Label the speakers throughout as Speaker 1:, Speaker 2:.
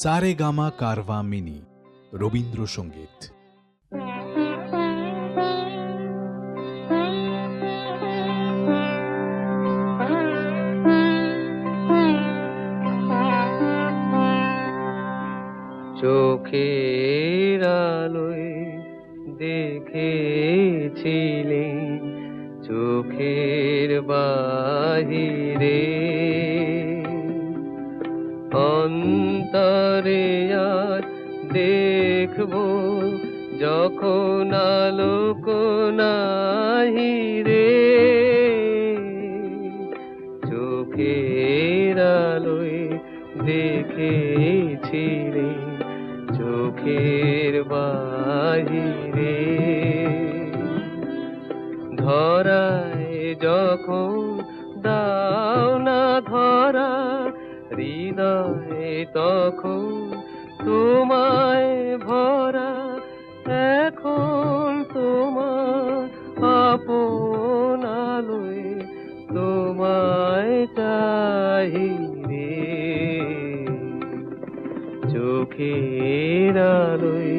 Speaker 1: Saregama Carvaan mini Rabindrasangeet.
Speaker 2: চোখের আলোয় দেখেছিলে চোখের বাহিরে, অন্তরে আর দেখবো যখন আলোক নাহিরে। চোখের আলোয় দেখেছিলে চোখের বাহিরে, ধরায় যখন দাও না ধরা হৃদয়ে তখন তোমায় ভরা। এখন তোমার আপন আলোয় তোমায় চাহি রে। চোখের আলোয়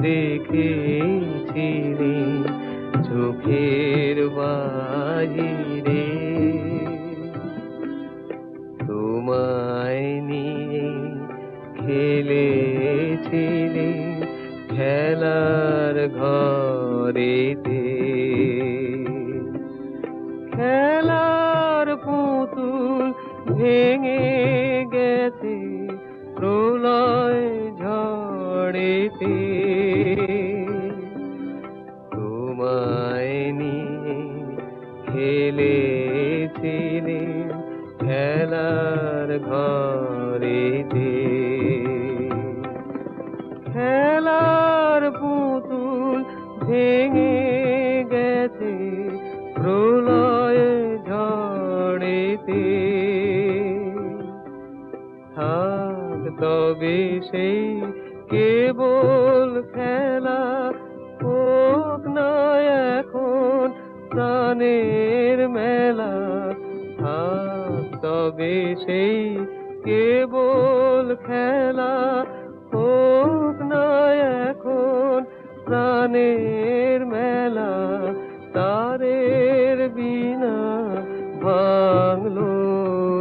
Speaker 2: দেখেছিলে চোখের বাহিরে, তোমায় নিয়ে খেলেছিলে খেলার ঘরেতে, খেলার পুতুল ভেঙে গেছে প্রলয় ঝড়েতে। তোমায় নিয়ে খেলেছিলে খেলার ঘরেতে, খেলার পুতুল ভেঙে গেছে প্রলয় ঝড়েতে। থাক তবে সেই কেবল খেলা, হোক না এখন প্রাণের মেলা। থাক তবে সেই কেবল খেলা, হোক না এখন প্রাণের মেলা। তারের বিনা ভাঙলো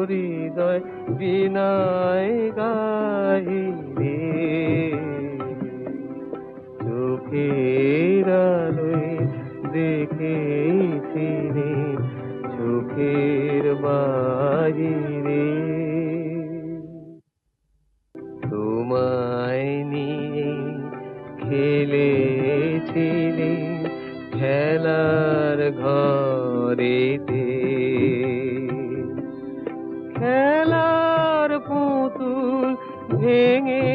Speaker 2: হৃদয় বিনায় গাহিরে। চোখের আলোয় দেখেছিলে চোখের বাহিরে, তোমায় নিয়ে খেলেছিলে খেলার ঘরেতে, খেলার পুতুল ভেঙে